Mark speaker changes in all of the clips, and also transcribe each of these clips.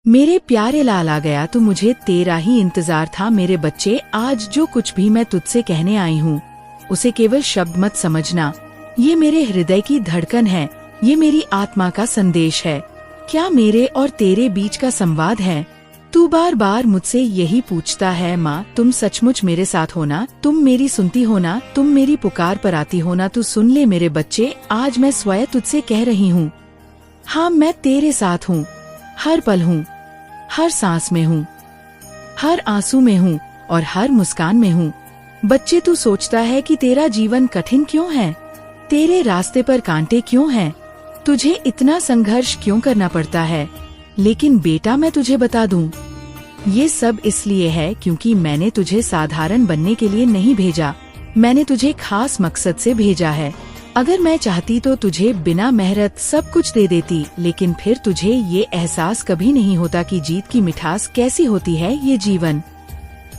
Speaker 1: मेरे प्यारे लाल आ गया तो मुझे तेरा ही इंतजार था मेरे बच्चे। आज जो कुछ भी मैं तुझसे कहने आई हूँ उसे केवल शब्द मत समझना। ये मेरे हृदय की धड़कन है, ये मेरी आत्मा का संदेश है। क्या मेरे और तेरे बीच का संवाद है? तू बार बार मुझसे यही पूछता है, माँ तुम सचमुच मेरे साथ हो ना? तुम मेरी सुनती हो ना? तुम मेरी पुकार पर आती हो ना? तू सुन ले मेरे बच्चे, आज मैं स्वयं तुझसे कह रही हूँ, हाँ मैं तेरे साथ हूँ। हर पल हूँ, हर सांस में हूँ, हर आंसू में हूँ और हर मुस्कान में हूँ। बच्चे तू सोचता है कि तेरा जीवन कठिन क्यों है, तेरे रास्ते पर कांटे क्यों हैं, तुझे इतना संघर्ष क्यों करना पड़ता है? लेकिन बेटा मैं तुझे बता दूं, ये सब इसलिए है क्योंकि मैंने तुझे साधारण बनने के लिए नहीं भेजा, मैंने तुझे खास मकसद से भेजा है। अगर मैं चाहती तो तुझे बिना मेहनत सब कुछ दे देती, लेकिन फिर तुझे ये एहसास कभी नहीं होता कि जीत की मिठास कैसी होती है। ये जीवन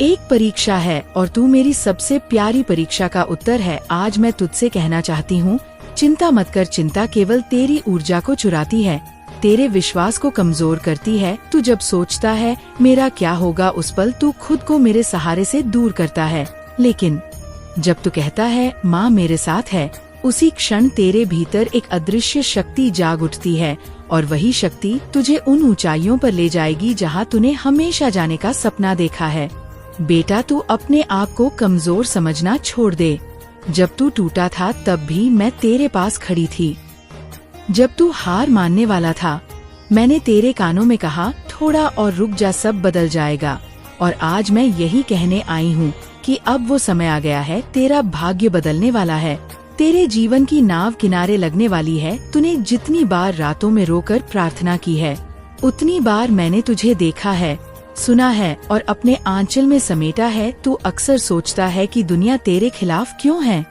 Speaker 1: एक परीक्षा है और तू मेरी सबसे प्यारी परीक्षा का उत्तर है। आज मैं तुझसे कहना चाहती हूँ, चिंता मत कर। चिंता केवल तेरी ऊर्जा को चुराती है, तेरे विश्वास को कमजोर करती है। तू जब सोचता है मेरा क्या होगा, उस पल तू खुद को मेरे सहारे से दूर करता है। लेकिन जब तू कहता है माँ मेरे साथ है, उसी क्षण तेरे भीतर एक अदृश्य शक्ति जाग उठती है और वही शक्ति तुझे उन ऊंचाइयों पर ले जाएगी जहाँ तूने हमेशा जाने का सपना देखा है। बेटा तू अपने आप को कमजोर समझना छोड़ दे। जब तू टूटा था तब भी मैं तेरे पास खड़ी थी। जब तू हार मानने वाला था, मैंने तेरे कानों में कहा थोड़ा और रुक जा, सब बदल जाएगा। और आज मैं यही कहने आई हूँ कि अब वो समय आ गया है, तेरा भाग्य बदलने वाला है, तेरे जीवन की नाव किनारे लगने वाली है। तूने जितनी बार रातों में रोकर प्रार्थना की है, उतनी बार मैंने तुझे देखा है, सुना है और अपने आंचल में समेटा है। तू अक्सर सोचता है कि दुनिया तेरे खिलाफ क्यों है,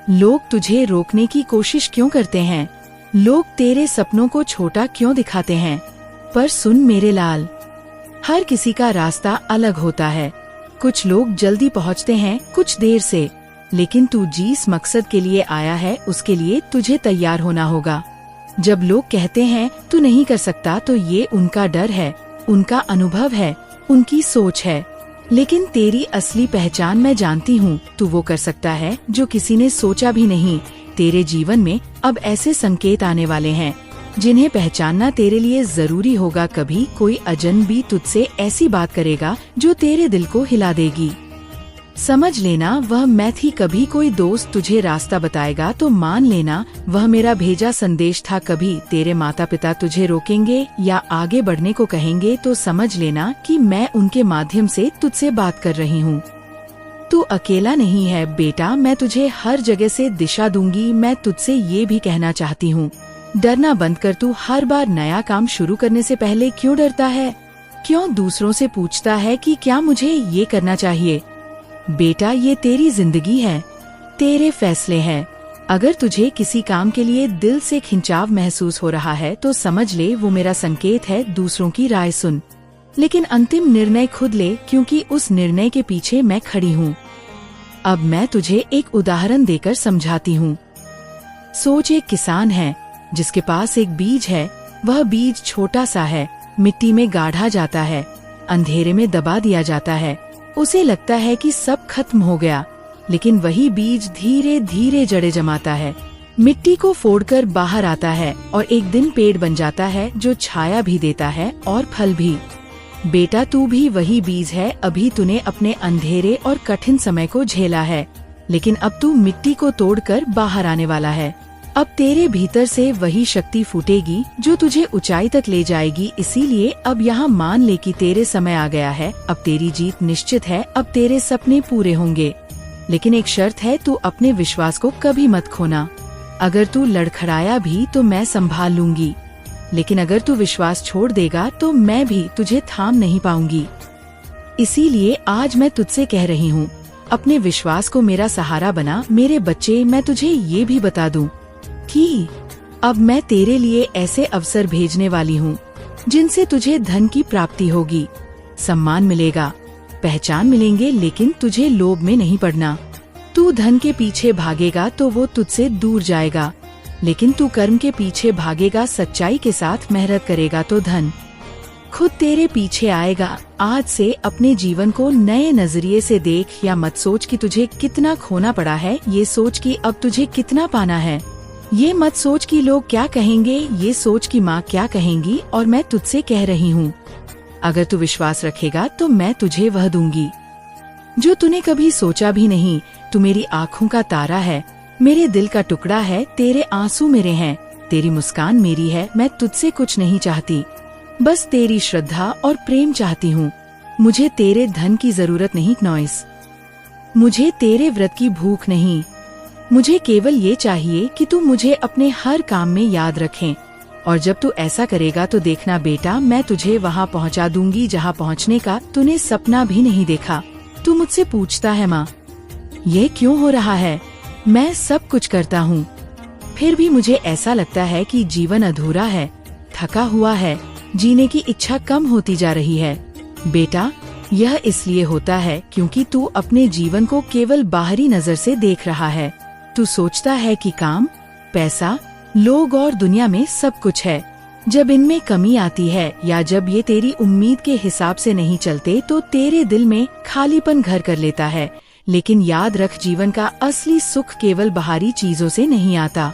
Speaker 1: लोग तुझे रोकने की कोशिश क्यों करते हैं, लोग तेरे सपनों को छोटा क्यों दिखाते हैं। पर सुन मेरे लाल, हर किसी का रास्ता अलग होता है। कुछ लोग जल्दी पहुंचते हैं, कुछ देर से, लेकिन तू जिस मकसद के लिए आया है उसके लिए तुझे तैयार होना होगा। जब लोग कहते हैं तू नहीं कर सकता, तो ये उनका डर है, उनका अनुभव है, उनकी सोच है। लेकिन तेरी असली पहचान मैं जानती हूँ, तू वो कर सकता है जो किसी ने सोचा भी नहीं। तेरे जीवन में अब ऐसे संकेत आने वाले हैं जिन्हें पहचानना तेरे लिए जरूरी होगा। कभी कोई अजनबी तुझसे ऐसी बात करेगा जो तेरे दिल को हिला देगी। समझ लेना वह मैं थी। कभी कोई दोस्त तुझे रास्ता बताएगा तो मान लेना वह मेरा भेजा संदेश था। कभी तेरे माता पिता तुझे रोकेंगे या आगे बढ़ने को कहेंगे तो समझ लेना कि मैं उनके माध्यम से तुझसे बात कर रही हूँ। तू अकेला नहीं है बेटा, मैं तुझे हर जगह से दिशा दूंगी। मैं तुझसे ये भी कहना चाहती हूँ, डरना बंद कर। तू हर बार नया काम शुरू करने से पहले क्यों डरता है? क्यों दूसरों से पूछता है कि क्या मुझे ये करना चाहिए? बेटा ये तेरी जिंदगी है, तेरे फैसले हैं। अगर तुझे किसी काम के लिए दिल से खिंचाव महसूस हो रहा है तो समझ ले वो मेरा संकेत है। दूसरों की राय सुन, लेकिन अंतिम निर्णय खुद ले, क्योंकि उस निर्णय के पीछे मैं खड़ी हूँ। अब मैं तुझे एक उदाहरण देकर समझाती हूँ। सोच एक किसान है जिसके पास एक बीज है। वह बीज छोटा सा है, मिट्टी में गाढ़ा जाता है, अंधेरे में दबा दिया जाता है। उसे लगता है कि सब खत्म हो गया, लेकिन वही बीज धीरे धीरे जड़ें जमाता है, मिट्टी को फोड़कर बाहर आता है और एक दिन पेड़ बन जाता है जो छाया भी देता है और फल भी। बेटा तू भी वही बीज है। अभी तूने अपने अंधेरे और कठिन समय को झेला है, लेकिन अब तू मिट्टी को तोड़कर बाहर आने वाला है। अब तेरे भीतर से वही शक्ति फूटेगी जो तुझे ऊंचाई तक ले जाएगी। इसीलिए अब यहाँ मान ले कि तेरे समय आ गया है, अब तेरी जीत निश्चित है, अब तेरे सपने पूरे होंगे। लेकिन एक शर्त है, तू अपने विश्वास को कभी मत खोना। अगर तू लड़खड़ाया भी तो मैं संभाल लूंगी, लेकिन अगर तू विश्वास छोड़ देगा तो मैं भी तुझे थाम नहीं पाऊंगी। इसीलिए आज मैं तुझसे कह रही हूँ, अपने विश्वास को मेरा सहारा बना। मेरे बच्चे मैं तुझे ये भी बता दूं कि अब मैं तेरे लिए ऐसे अवसर भेजने वाली हूँ जिनसे तुझे धन की प्राप्ति होगी, सम्मान मिलेगा, पहचान मिलेंगे, लेकिन तुझे लोभ में नहीं पड़ना। तू धन के पीछे भागेगा तो वो तुझसे दूर जाएगा, लेकिन तू कर्म के पीछे भागेगा, सच्चाई के साथ मेहनत करेगा तो धन खुद तेरे पीछे आएगा। आज से अपने जीवन को नए नजरिए से देख, या मत सोच कि तुझे कितना खोना पड़ा है, ये सोच कि अब तुझे कितना पाना है। ये मत सोच कि लोग क्या कहेंगे, ये सोच कि माँ क्या कहेंगी, और मैं तुझसे कह रही हूँ, अगर तू विश्वास रखेगा तो मैं तुझे वह दूंगी जो तूने कभी सोचा भी नहीं। तू मेरी आँखों का तारा है, मेरे दिल का टुकड़ा है, तेरे आंसू मेरे हैं, तेरी मुस्कान मेरी है। मैं तुझसे कुछ नहीं चाहती, बस तेरी श्रद्धा और प्रेम चाहती हूँ। मुझे तेरे धन की जरूरत नहीं नॉइस, मुझे तेरे व्रत की भूख नहीं। मुझे केवल ये चाहिए कि तू मुझे अपने हर काम में याद रखें, और जब तू ऐसा करेगा तो देखना बेटा, मैं तुझे वहाँ पहुँचा दूंगी जहाँ पहुँचने का तूने सपना भी नहीं देखा। तू मुझसे पूछता है माँ ये क्यों हो रहा है, मैं सब कुछ करता हूँ, फिर भी मुझे ऐसा लगता है कि जीवन अधूरा है, थका हुआ है, जीने की इच्छा कम होती जा रही है। बेटा, यह इसलिए होता है क्योंकि तू अपने जीवन को केवल बाहरी नजर से देख रहा है। तू सोचता है कि काम, पैसा, लोग और दुनिया में सब कुछ है। जब इनमें कमी आती है या जब ये तेरी उम्मीद के हिसाब से नहीं चलते तो तेरे दिल में खालीपन घर कर लेता है। लेकिन याद रख, जीवन का असली सुख केवल बाहरी चीजों से नहीं आता।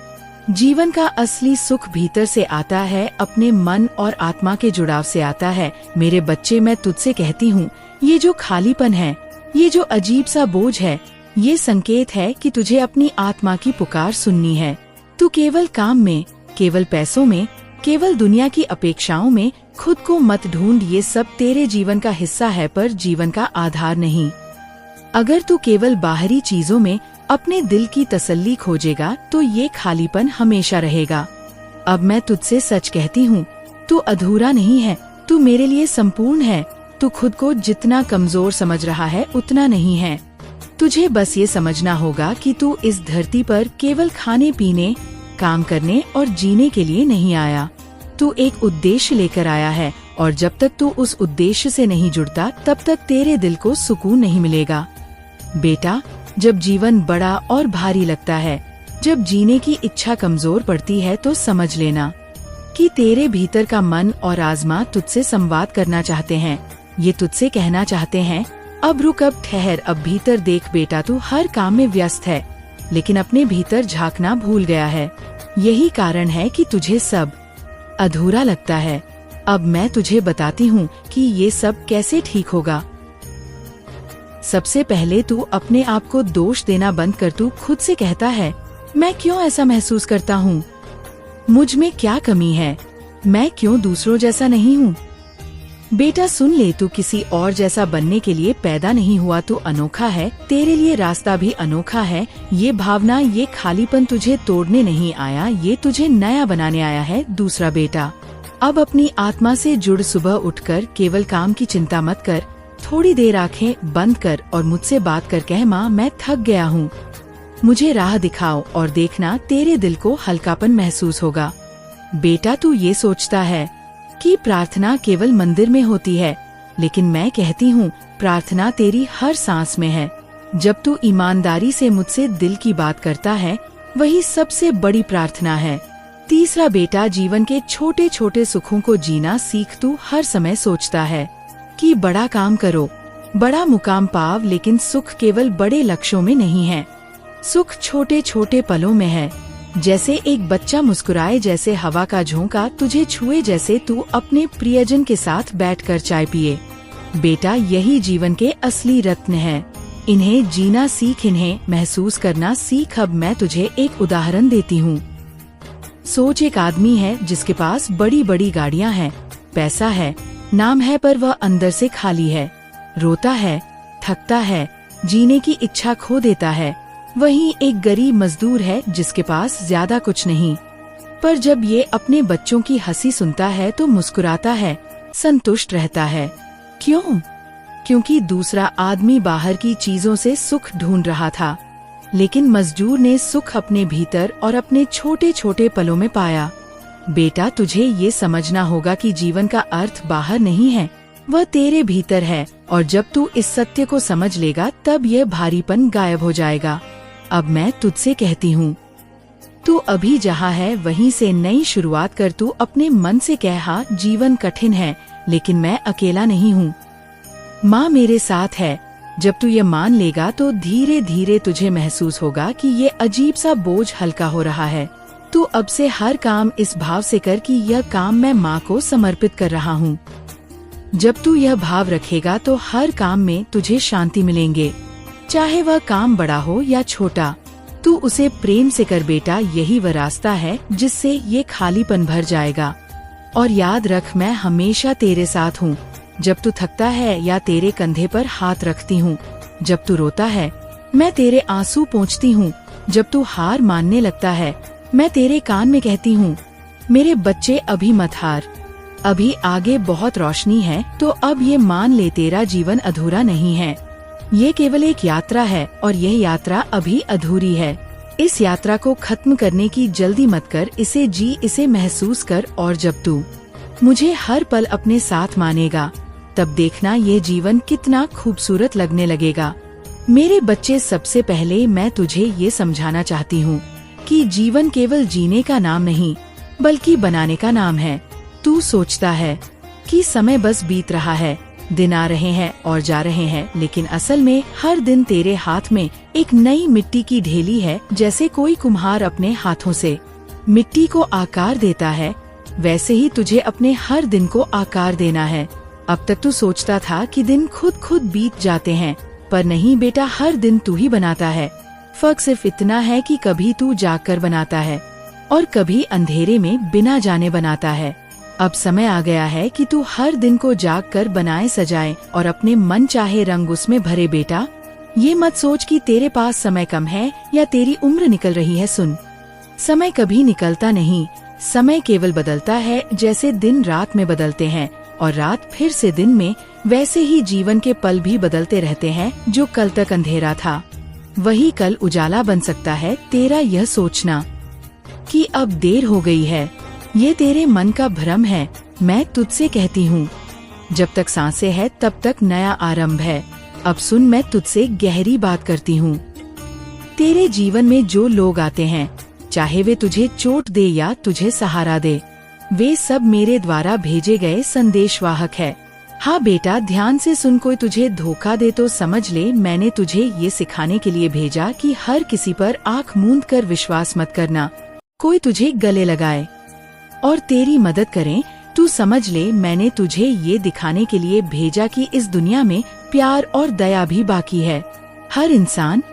Speaker 1: जीवन का असली सुख भीतर से आता है, अपने मन और आत्मा के जुड़ाव से आता है। मेरे बच्चे, मैं तुझसे कहती हूँ, ये जो खालीपन है, ये जो अजीब सा बोझ है, ये संकेत है कि तुझे अपनी आत्मा की पुकार सुननी है। तू केवल काम में, केवल पैसों में, केवल दुनिया की अपेक्षाओं में खुद को मत ढूंढ। ये सब तेरे जीवन का हिस्सा है, पर जीवन का आधार नहीं। अगर तू केवल बाहरी चीजों में अपने दिल की तसल्ली खोजेगा तो ये खालीपन हमेशा रहेगा। अब मैं तुझसे सच कहती हूँ, तू अधूरा नहीं है, तू मेरे लिए संपूर्ण है। तू खुद को जितना कमजोर समझ रहा है उतना नहीं है। तुझे बस ये समझना होगा कि तू इस धरती पर केवल खाने पीने, काम करने और जीने के लिए नहीं आया। तू एक उद्देश्य लेकर आया है, और जब तक तू उस उद्देश्य से नहीं जुड़ता तब तक तेरे दिल को सुकून नहीं मिलेगा। बेटा, जब जीवन बड़ा और भारी लगता है, जब जीने की इच्छा कमजोर पड़ती है, तो समझ लेना कि तेरे भीतर का मन और आत्मा तुझसे संवाद करना चाहते हैं। ये तुझसे कहना चाहते हैं, अब रुक, अब ठहर, अब भीतर देख। बेटा, तू हर काम में व्यस्त है, लेकिन अपने भीतर झांकना भूल गया है। यही कारण है कि तुझे सब अधूरा लगता है। अब मैं तुझे बताती हूँ कि ये सब कैसे ठीक होगा। सबसे पहले तू अपने आप को दोष देना बंद कर। तू खुद से कहता है, मैं क्यों ऐसा महसूस करता हूँ, मुझ में क्या कमी है, मैं क्यों दूसरों जैसा नहीं हूँ। बेटा सुन ले, तू किसी और जैसा बनने के लिए पैदा नहीं हुआ, तू अनोखा है, तेरे लिए रास्ता भी अनोखा है। ये भावना, ये खालीपन तुझे तोड़ने नहीं आया, ये तुझे नया बनाने आया है। दूसरा बेटा, अब अपनी आत्मा से जुड़। सुबह उठकर केवल काम की चिंता मत कर, थोड़ी देर आंखें बंद कर और मुझसे बात कर कह, माँ मैं थक गया हूँ, मुझे राह दिखाओ, और देखना तेरे दिल को हल्कापन महसूस होगा। बेटा, तू ये सोचता है कि प्रार्थना केवल मंदिर में होती है, लेकिन मैं कहती हूँ प्रार्थना तेरी हर सांस में है। जब तू ईमानदारी से मुझसे दिल की बात करता है, वही सबसे बड़ी प्रार्थना है। तीसरा बेटा, जीवन के छोटे छोटे सुखों को जीना सीख। तू हर समय सोचता है कि बड़ा काम करो, बड़ा मुकाम पाव, लेकिन सुख केवल बड़े लक्ष्यों में नहीं है, सुख छोटे छोटे पलों में है। जैसे एक बच्चा मुस्कुराए, जैसे हवा का झोंका तुझे छुए, जैसे तू अपने प्रियजन के साथ बैठकर चाय पिए। बेटा, यही जीवन के असली रत्न हैं। इन्हें जीना सीख, इन्हें महसूस करना सीख। अब मैं तुझे एक उदाहरण देती हूँ। सोच, एक आदमी है जिसके पास बड़ी बड़ी गाड़ियाँ हैं, पैसा है, नाम है, पर वह अंदर से खाली है, रोता है, थकता है, जीने की इच्छा खो देता है। वहीं एक गरीब मजदूर है जिसके पास ज्यादा कुछ नहीं, पर जब ये अपने बच्चों की हंसी सुनता है तो मुस्कुराता है, संतुष्ट रहता है। क्यों? क्योंकि दूसरा आदमी बाहर की चीजों से सुख ढूंढ रहा था, लेकिन मजदूर ने सुख अपने भीतर और अपने छोटे छोटे पलों में पाया। बेटा, तुझे ये समझना होगा कि जीवन का अर्थ बाहर नहीं है, वह तेरे भीतर है, और जब तू इस सत्य को समझ लेगा तब यह भारीपन गायब हो जाएगा। अब मैं तुझसे कहती हूँ, तू अभी जहाँ है वहीं से नई शुरुआत कर। तू अपने मन से कह, हाँ जीवन कठिन है लेकिन मैं अकेला नहीं हूँ, माँ मेरे साथ है। जब तू ये मान लेगा तो धीरे धीरे तुझे महसूस होगा कि ये अजीब सा बोझ हल्का हो रहा है। तू अब से हर काम इस भाव से कर कि यह काम मैं माँ को समर्पित कर रहा हूँ। जब तू यह भाव रखेगा तो हर काम में तुझे शांति मिलेंगे, चाहे वह काम बड़ा हो या छोटा। तू उसे प्रेम से कर बेटा, यही वह रास्ता है जिससे ये खालीपन भर जाएगा। और याद रख, मैं हमेशा तेरे साथ हूँ। जब तू थकता है या तेरे कंधे पर हाथ रखती हूँ, जब तू रोता है मैं तेरे आंसू पोंछती हूँ, जब तू हार मानने लगता है मैं तेरे कान में कहती हूँ, मेरे बच्चे अभी मत हार, अभी आगे बहुत रोशनी है। तो अब ये मान ले, तेरा जीवन अधूरा नहीं है, ये केवल एक यात्रा है और यह यात्रा अभी अधूरी है। इस यात्रा को खत्म करने की जल्दी मत कर, इसे जी, इसे महसूस कर। और जब तू मुझे हर पल अपने साथ मानेगा तब देखना ये जीवन कितना खूबसूरत लगने लगेगा। मेरे बच्चे, सबसे पहले मैं तुझे ये समझाना चाहती हूँ कि जीवन केवल जीने का नाम नहीं बल्कि बनाने का नाम है। तू सोचता है कि समय बस बीत रहा है, दिन आ रहे हैं और जा रहे हैं, लेकिन असल में हर दिन तेरे हाथ में एक नई मिट्टी की ढेली है। जैसे कोई कुम्हार अपने हाथों से मिट्टी को आकार देता है, वैसे ही तुझे अपने हर दिन को आकार देना है। अब तक तू सोचता था कि दिन खुद बीत जाते हैं, पर नहीं बेटा, हर दिन तू ही बनाता है। फर्क सिर्फ इतना है कि कभी तू जागकर बनाता है और कभी अंधेरे में बिना जाने बनाता है। अब समय आ गया है कि तू हर दिन को जागकर बनाए, सजाए और अपने मन चाहे रंग उसमें भरे। बेटा, ये मत सोच कि तेरे पास समय कम है या तेरी उम्र निकल रही है। सुन, समय कभी निकलता नहीं, समय केवल बदलता है। जैसे दिन रात में बदलते हैं और रात फिर से दिन में, वैसे ही जीवन के पल भी बदलते रहते हैं। जो कल तक अंधेरा था वही कल उजाला बन सकता है। तेरा यह सोचना कि अब देर हो गई है, ये तेरे मन का भ्रम है। मैं तुझसे कहती हूँ, जब तक सांसें है तब तक नया आरंभ है। अब सुन, मैं तुझसे गहरी बात करती हूँ। तेरे जीवन में जो लोग आते हैं, चाहे वे तुझे चोट दे या तुझे सहारा दे, वे सब मेरे द्वारा भेजे गए संदेशवाहक है। हाँ बेटा, ध्यान से सुन, कोई तुझे धोखा दे तो समझ ले मैंने तुझे ये सिखाने के लिए भेजा कि हर किसी पर आँख मूंद कर विश्वास मत करना। कोई तुझे गले लगाए और तेरी मदद करें, तू समझ ले मैंने तुझे ये दिखाने के लिए भेजा कि इस दुनिया में प्यार और दया भी बाकी है। हर इंसान,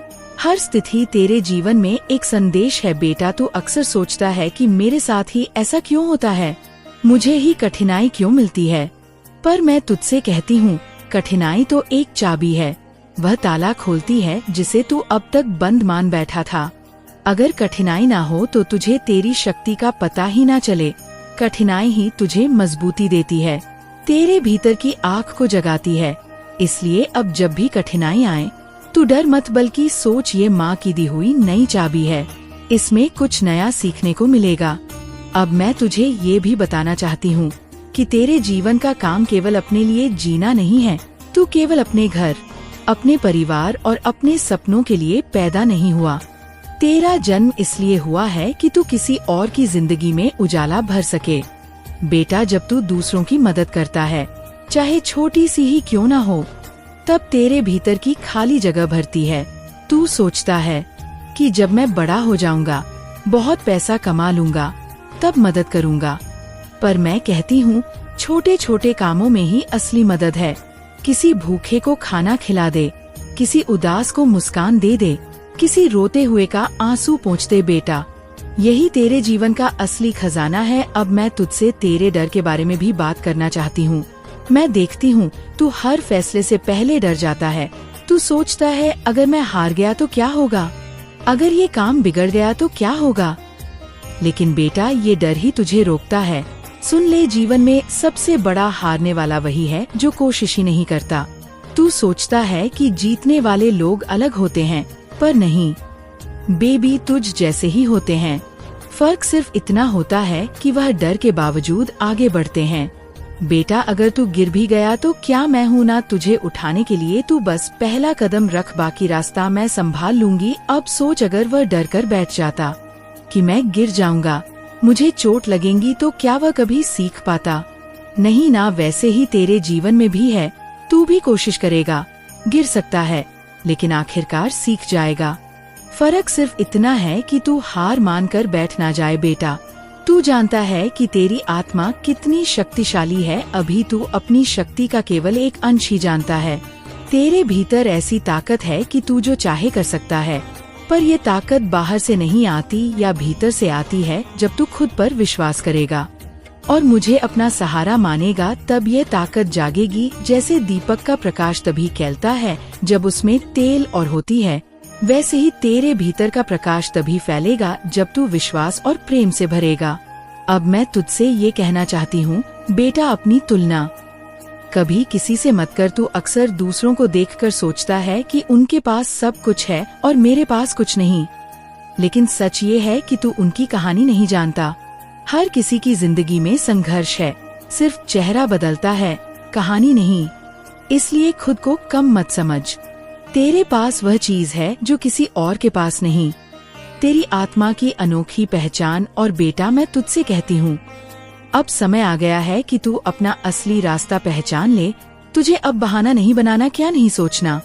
Speaker 1: हर स्थिति तेरे जीवन में एक संदेश है। बेटा, तू अक्सर सोचता है कि मेरे साथ ही ऐसा क्यों होता है, मुझे ही कठिनाई क्यों मिलती है। पर मैं तुझसे कहती हूँ, कठिनाई तो एक चाबी है, वह ताला खोलती है जिसे तू अब तक बंद मान बैठा था। अगर कठिनाई ना हो तो तुझे तेरी शक्ति का पता ही ना चले। कठिनाई ही तुझे मजबूती देती है, तेरे भीतर की आँख को जगाती है। इसलिए अब जब भी कठिनाई आए तू डर मत, बल्कि सोच, ये माँ की दी हुई नई चाबी है, इसमें कुछ नया सीखने को मिलेगा। अब मैं तुझे ये भी बताना चाहती हूँ कि तेरे जीवन का काम केवल अपने लिए जीना नहीं है। तू केवल अपने घर, अपने परिवार और अपने सपनों के लिए पैदा नहीं हुआ। तेरा जन्म इसलिए हुआ है कि तू किसी और की जिंदगी में उजाला भर सके। बेटा, जब तू दूसरों की मदद करता है, चाहे छोटी सी ही क्यों ना हो, तब तेरे भीतर की खाली जगह भरती है। तू सोचता है कि जब मैं बड़ा हो जाऊंगा, बहुत पैसा कमा लूंगा, तब मदद करूंगा। पर मैं कहती हूँ, छोटे छोटे कामों में ही असली मदद है। किसी भूखे को खाना खिला दे, किसी उदास को मुस्कान दे दे, किसी रोते हुए का आंसू पोंछ दे। बेटा, यही तेरे जीवन का असली खजाना है। अब मैं तुझसे तेरे डर के बारे में भी बात करना चाहती हूँ। मैं देखती हूँ तू हर फैसले से पहले डर जाता है। तू सोचता है, अगर मैं हार गया तो क्या होगा, अगर ये काम बिगड़ गया तो क्या होगा। लेकिन बेटा, ये डर ही तुझे रोकता है। सुन ले, जीवन में सबसे बड़ा हारने वाला वही है जो कोशिश ही नहीं करता। तू सोचता है कि जीतने वाले लोग अलग होते हैं, पर नहीं बेबी, तुझ जैसे ही होते हैं। फर्क सिर्फ इतना होता है कि वह डर के बावजूद आगे बढ़ते हैं। बेटा, अगर तू गिर भी गया तो क्या मैं हूँ ना तुझे उठाने के लिए। तू बस पहला कदम रख, बाकी रास्ता मैं संभाल लूंगी। अब सोच, अगर वह डर कर बैठ जाता कि मैं गिर जाऊंगा, मुझे चोट लगेंगी तो क्या वह कभी सीख पाता? नहीं ना, वैसे ही तेरे जीवन में भी है। तू भी कोशिश करेगा, गिर सकता है, लेकिन आखिरकार सीख जाएगा। फर्क सिर्फ इतना है कि तू हार मानकर बैठ ना जाए बेटा। तू जानता है कि तेरी आत्मा कितनी शक्तिशाली है, अभी तू अपनी शक्ति का केवल एक अंश ही जानता है। तेरे भीतर ऐसी ताकत है कि तू जो चाहे कर सकता है, पर ये ताकत बाहर से नहीं आती या भीतर से आती है जब तू खुद पर विश्वास करेगा और मुझे अपना सहारा मानेगा, तब ये ताकत जागेगी। जैसे दीपक का प्रकाश तभी खिलता है जब उसमें तेल और होती है, वैसे ही तेरे भीतर का प्रकाश तभी फैलेगा जब तू विश्वास और प्रेम से भरेगा। अब मैं तुझसे ये कहना चाहती हूँ बेटा, अपनी तुलना कभी किसी से मत कर। तू अक्सर दूसरों को देखकर सोचता है कि उनके पास सब कुछ है और मेरे पास कुछ नहीं, लेकिन सच ये है कि तू उनकी कहानी नहीं जानता। हर किसी की जिंदगी में संघर्ष है, सिर्फ चेहरा बदलता है, कहानी नहीं। इसलिए खुद को कम मत समझ। तेरे पास वह चीज है जो किसी और के पास नहीं, तेरी आत्मा की अनोखी पहचान। और बेटा, मैं तुझसे कहती हूँ, अब समय आ गया है कि तू अपना असली रास्ता पहचान ले। तुझे अब बहाना नहीं बनाना, क्या नहीं सोचना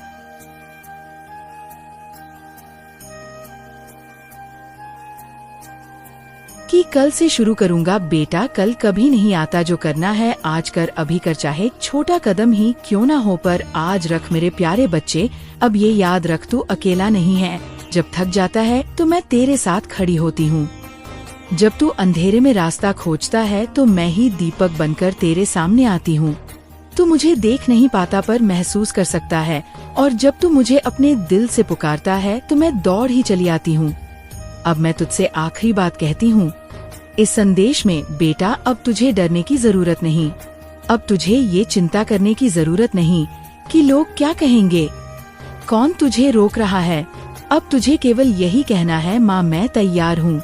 Speaker 1: कि कल से शुरू करूंगा। बेटा, कल कभी नहीं आता। जो करना है आज कर, अभी कर, चाहे छोटा कदम ही क्यों ना हो, पर आज रख। मेरे प्यारे बच्चे, अब ये याद रख, तू अकेला नहीं है। जब थक जाता है तो मैं तेरे साथ खड़ी होती हूँ। जब तू अंधेरे में रास्ता खोजता है तो मैं ही दीपक बनकर तेरे सामने आती हूँ। तू मुझे देख नहीं पाता पर महसूस कर सकता है, और जब तू मुझे अपने दिल से पुकारता है तो मैं दौड़ ही चली आती हूँ। अब मैं तुझसे आखिरी बात कहती हूँ इस संदेश में, बेटा, अब तुझे डरने की जरूरत नहीं। अब तुझे ये चिंता करने की जरूरत नहीं कि लोग क्या कहेंगे, कौन तुझे रोक रहा है। अब तुझे केवल यही कहना है, माँ मैं तैयार हूँ।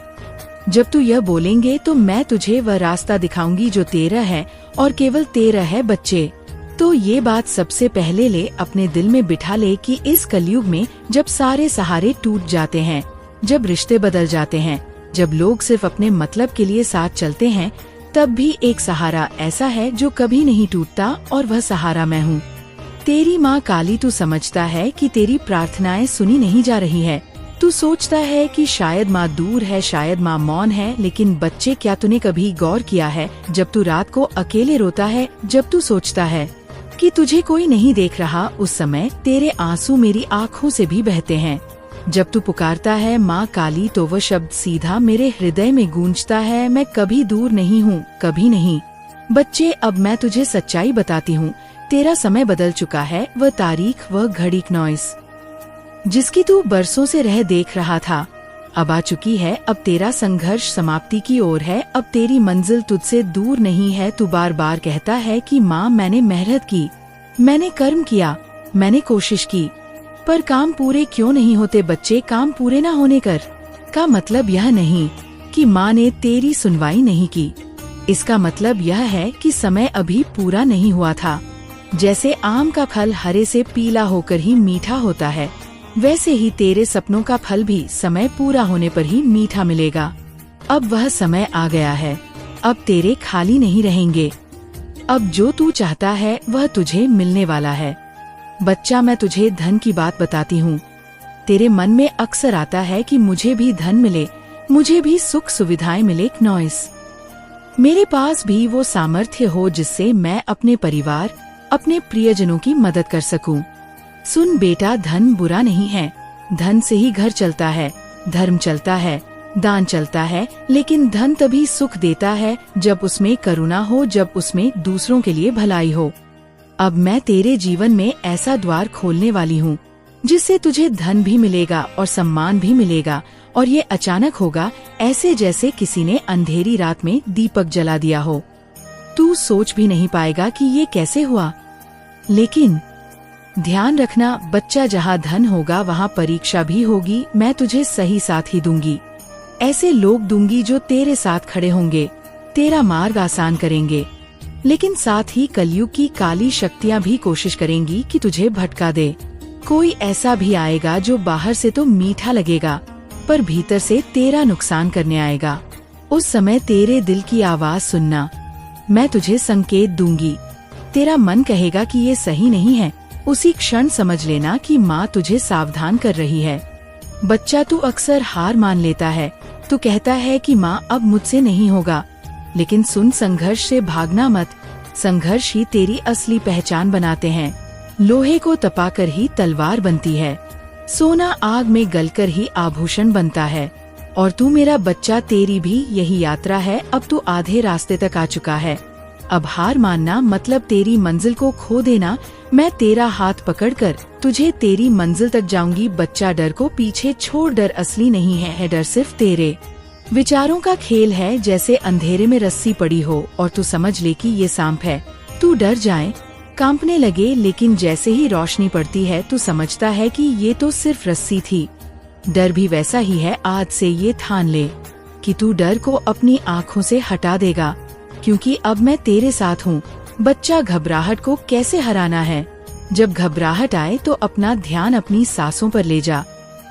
Speaker 1: जब तू यह बोलेंगे तो मैं तुझे वह रास्ता दिखाऊंगी जो तेरा है और केवल तेरा है बच्चे। तो ये बात सबसे पहले ले अपने दिल में बिठा ले कि इस कलयुग में जब सारे सहारे टूट जाते हैं, जब रिश्ते बदल जाते हैं, जब लोग सिर्फ अपने मतलब के लिए साथ चलते हैं, तब भी एक सहारा ऐसा है जो कभी नहीं टूटता, और वह सहारा मैं हूँ। तेरी माँ काली। तू समझता है कि तेरी प्रार्थनाएं सुनी नहीं जा रही है। तू सोचता है कि शायद माँ दूर है, शायद माँ मौन है, लेकिन बच्चे, क्या तूने कभी गौर किया है जब तू रात को अकेले रोता है, जब तू सोचता है कि तुझे कोई नहीं देख रहा, उस समय तेरे आंसू मेरी आँखों से भी बहते हैं। जब तू पुकारता है माँ काली, तो वह शब्द सीधा मेरे हृदय में गूंजता है, मैं कभी दूर नहीं हूँ, कभी नहीं। बच्चे, अब मैं तुझे सच्चाई बताती हूँ, तेरा समय बदल चुका है। वह तारीख, वह घड़ी, नॉइस जिसकी तू बरसों से रह देख रहा था, अब आ चुकी है। अब तेरा संघर्ष समाप्ति की ओर है। अब तेरी मंजिल तुझसे दूर नहीं है। तू बार बार कहता है कि माँ मैंने मेहनत की, मैंने कर्म किया, मैंने कोशिश की, पर काम पूरे क्यों नहीं होते। बच्चे, काम पूरे न होने का मतलब यह नहीं कि माँ ने तेरी सुनवाई नहीं की। इसका मतलब यह है कि समय अभी पूरा नहीं हुआ था। जैसे आम का फल हरे से पीला होकर ही मीठा होता है, वैसे ही तेरे सपनों का फल भी समय पूरा होने पर ही मीठा मिलेगा। अब वह समय आ गया है। अब तेरे खाली नहीं रहेंगे। अब जो तू चाहता है वह तुझे मिलने वाला है। बच्चा, मैं तुझे धन की बात बताती हूँ। तेरे मन में अक्सर आता है कि मुझे भी धन मिले, मुझे भी सुख सुविधाएं मिले, नॉइस मेरे पास भी वो सामर्थ्य हो जिससे मैं अपने परिवार, अपने प्रियजनों की मदद कर सकूं। सुन बेटा, धन बुरा नहीं है। धन से ही घर चलता है, धर्म चलता है, दान चलता है, लेकिन धन तभी सुख देता है जब उसमें करुणा हो, जब उसमें दूसरों के लिए भलाई हो। अब मैं तेरे जीवन में ऐसा द्वार खोलने वाली हूँ जिससे तुझे धन भी मिलेगा और सम्मान भी मिलेगा, और ये अचानक होगा, ऐसे जैसे किसी ने अंधेरी रात में दीपक जला दिया हो। तू सोच भी नहीं पाएगा कि ये कैसे हुआ। लेकिन ध्यान रखना बच्चा, जहाँ धन होगा वहाँ परीक्षा भी होगी। मैं तुझे सही साथ ही दूंगी, ऐसे लोग दूंगी जो तेरे साथ खड़े होंगे, तेरा मार्ग आसान करेंगे। लेकिन साथ ही कलयुग की काली शक्तियाँ भी कोशिश करेंगी कि तुझे भटका दे। कोई ऐसा भी आएगा जो बाहर से तो मीठा लगेगा, पर भीतर से तेरा नुकसान करने आएगा। उस समय तेरे दिल की आवाज सुनना, मैं तुझे संकेत दूंगी। तेरा मन कहेगा कि ये सही नहीं है, उसी क्षण समझ लेना कि माँ तुझे सावधान कर रही है। बच्चा, तू अक्सर हार मान लेता है। तू कहता है कि माँ अब मुझसे नहीं होगा, लेकिन सुन, संघर्ष से भागना मत। संघर्ष ही तेरी असली पहचान बनाते हैं। लोहे को तपाकर ही तलवार बनती है, सोना आग में गलकर ही आभूषण बनता है। और तू मेरा बच्चा, तेरी भी यही यात्रा है। अब तू आधे रास्ते तक आ चुका है। अब हार मानना मतलब तेरी मंजिल को खो देना। मैं तेरा हाथ पकड़कर तुझे तेरी मंजिल तक जाऊंगी। बच्चा, डर को पीछे छोड़। डर असली नहीं है, डर सिर्फ तेरे विचारों का खेल है। जैसे अंधेरे में रस्सी पड़ी हो और तू समझ ले कि ये सांप है। तू डर जाए, कांपने लगे, लेकिन जैसे ही रोशनी पड़ती है तू समझता है कि ये तो सिर्फ रस्सी थी। डर भी वैसा ही है। आज से ये ठान ले कि तू डर को अपनी आँखों से हटा देगा, क्योंकि अब मैं तेरे साथ हूँ। बच्चा, घबराहट को कैसे हराना है? जब घबराहट आए तो अपना ध्यान अपनी सांसों पर ले जा।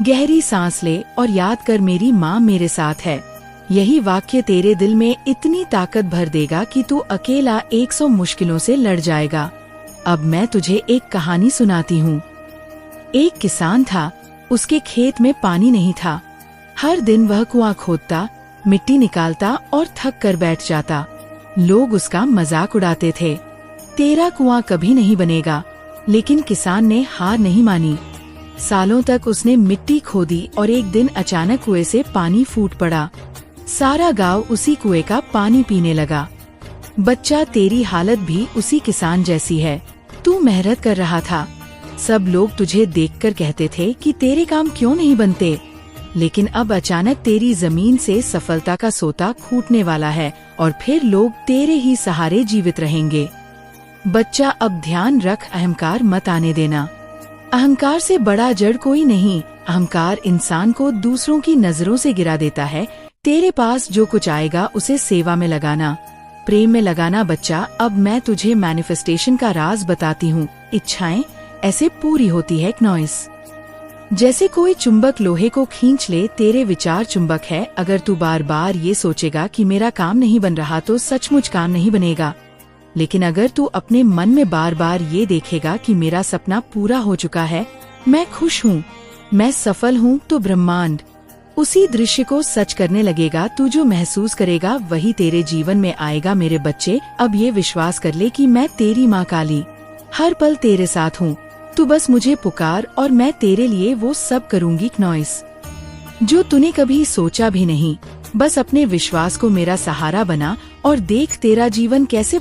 Speaker 1: गहरी सांस ले और याद कर, मेरी माँ मेरे साथ है। यही वाक्य तेरे दिल में इतनी ताकत भर देगा कि तू अकेला 100 मुश्किलों से लड़ जाएगा। अब मैं तुझे एक कहानी सुनाती हूँ। एक किसान था, उसके खेत में पानी नहीं था। हर दिन वह कुआं खोदता, मिट्टी निकालता और थक कर बैठ जाता। लोग उसका मजाक उड़ाते थे, तेरा कुआं कभी नहीं बनेगा। लेकिन किसान ने हार नहीं मानी। सालों तक उसने मिट्टी खोदी और एक दिन अचानक कुएं से पानी फूट पड़ा। सारा गांव उसी कुएं का पानी पीने लगा। बच्चा, तेरी हालत भी उसी किसान जैसी है। तू मेहनत कर रहा था, सब लोग तुझे देखकर कहते थे कि तेरे काम क्यों नहीं बनते। लेकिन अब अचानक तेरी जमीन से सफलता का सोता फूटने वाला है और फिर लोग तेरे ही सहारे जीवित रहेंगे। बच्चा, अब ध्यान रख, अहंकार मत आने देना। अहंकार से बड़ा जड़ कोई नहीं। अहंकार इंसान को दूसरों की नजरों से गिरा देता है। तेरे पास जो कुछ आएगा उसे सेवा में लगाना, प्रेम में लगाना। बच्चा, अब मैं तुझे मैनिफेस्टेशन का राज बताती हूँ। इच्छाएं ऐसे पूरी होती है नॉइस, जैसे कोई चुंबक लोहे को खींच ले। तेरे विचार चुंबक है। अगर तू बार बार ये सोचेगा कि मेरा काम नहीं बन रहा तो सचमुच काम नहीं बनेगा। लेकिन अगर तू अपने मन में बार बार ये देखेगा कि मेरा सपना पूरा हो चुका है, मैं खुश हूँ, मैं सफल हूँ, तो ब्रह्मांड उसी दृश्य को सच करने लगेगा। तू जो महसूस करेगा वही तेरे जीवन में आएगा। मेरे बच्चे, अब ये विश्वास कर ले कि मैं तेरी माँ काली हर पल तेरे साथ हूँ। तू बस मुझे पुकार और मैं तेरे लिए वो सब करूँगी नॉइस जो तूने कभी सोचा भी नहीं। बस अपने विश्वास को मेरा सहारा बना और देख तेरा जीवन कैसे